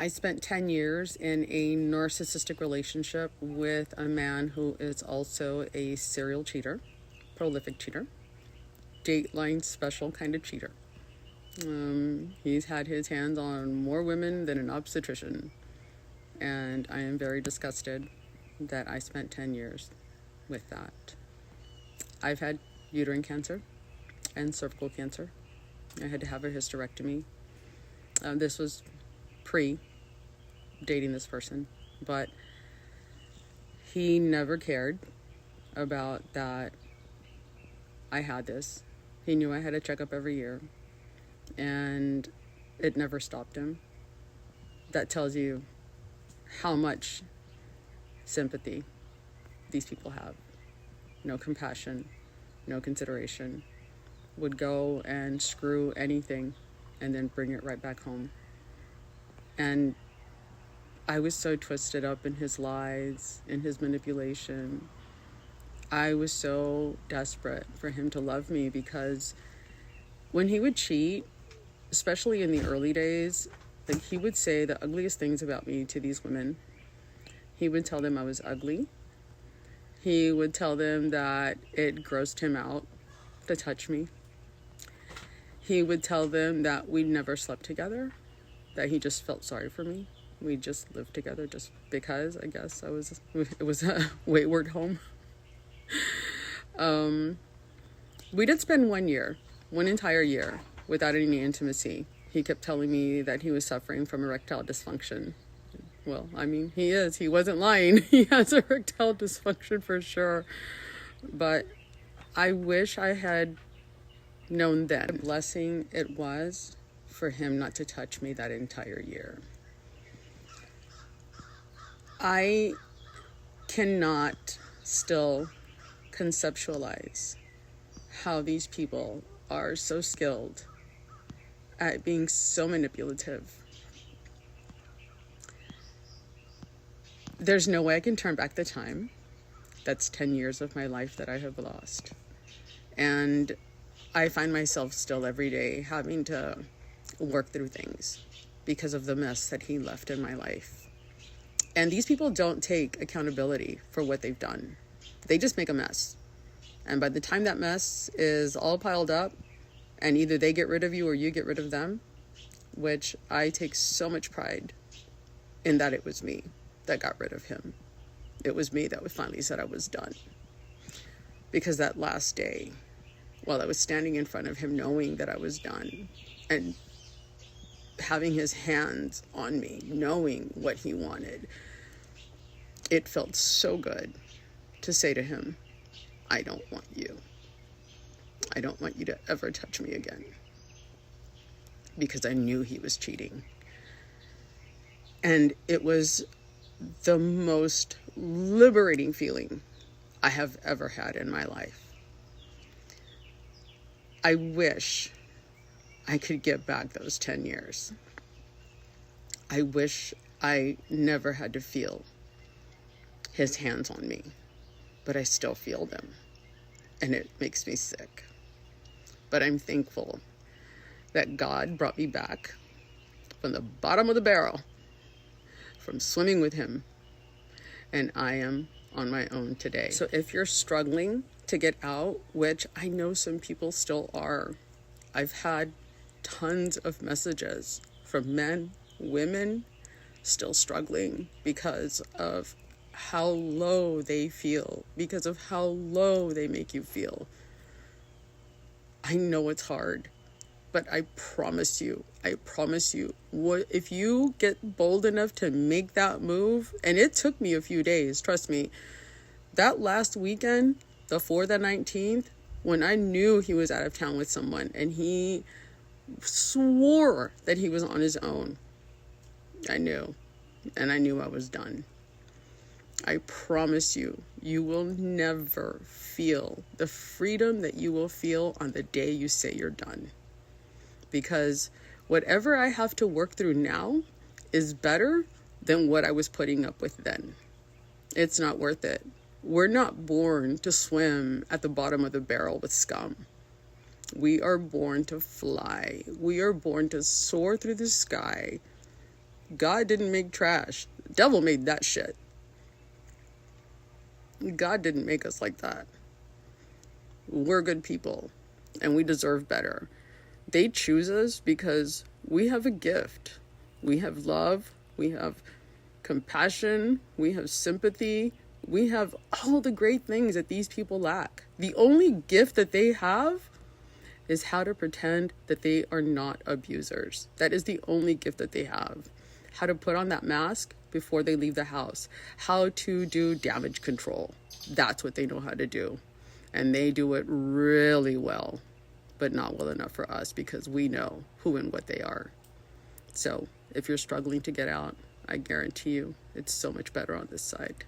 I spent 10 years in a narcissistic relationship with a man who is also a serial cheater, prolific cheater, Dateline special kind of cheater. He's had his hands on more women than an obstetrician, and I am very disgusted that I spent 10 years with that. I've had uterine cancer and cervical cancer. I had to have a hysterectomy. This was pre-dating this person, but he never cared about that I had this. He knew I had a checkup every year, and it never stopped him. That tells you how much sympathy these people have. No compassion, no consideration. Would go and screw anything and then bring it right back home. And I was so twisted up in his lies, in his manipulation. I was so desperate for him to love me, because when he would cheat, especially in the early days, like, he would say the ugliest things about me to these women. He would tell them I was ugly. He would tell them that it grossed him out to touch me. He would tell them that we never slept together, that he just felt sorry for me. We just lived together just because, I guess, it was a wayward home. We did spend 1 year, one entire year, without any intimacy. He kept telling me that he was suffering from erectile dysfunction. Well, I mean, he is. He wasn't lying. He has erectile dysfunction for sure. But I wish I had known then. The blessing it was for him not to touch me that entire year. I cannot still conceptualize how these people are so skilled at being so manipulative. There's no way I can turn back the time. That's 10 years of my life that I have lost. And I find myself still every day having to work through things because of the mess that he left in my life. And these people don't take accountability for what they've done. They just make a mess. And by the time that mess is all piled up, and either they get rid of you or you get rid of them, which I take so much pride in that it was me that got rid of him. It was me that finally said I was done. Because that last day, while I was standing in front of him knowing that I was done, and having his hands on me, knowing what he wanted, it felt so good to say to him, I don't want you. I don't want you to ever touch me again. Because I knew he was cheating. And it was the most liberating feeling I have ever had in my life. I wish I could get back those 10 years. I wish I never had to feel his hands on me, but I still feel them, and it makes me sick. But I'm thankful that God brought me back from the bottom of the barrel, from swimming with him, and I am on my own today. So if you're struggling to get out, which I know some people still are, I've had tons of messages from men, women, still struggling because of how low they feel, because of how low they make you feel. I know it's hard, but I promise you, if you get bold enough to make that move, and it took me a few days, trust me, that last weekend, before the 19th, when I knew he was out of town with someone and he swore that he was on his own, I knew, and I knew I was done. I promise you, you will never feel the freedom that you will feel on the day you say you're done. Because whatever I have to work through now is better than what I was putting up with then. It's not worth it. We're not born to swim at the bottom of the barrel with scum. We are born to fly. We are born to soar through the sky God didn't make trash. The devil made that shit. God didn't make us like that. We're good people, and we deserve better. They choose us because we have a gift. We have love. We have compassion. We have sympathy. We have all the great things that these people lack. The only gift that they have is how to pretend that they are not abusers. That is the only gift that they have. How to put on that mask before they leave the house. How to do damage control. That's what they know how to do. And they do it really well, but not well enough for us because we know who and what they are. So if you're struggling to get out, I guarantee you it's so much better on this side.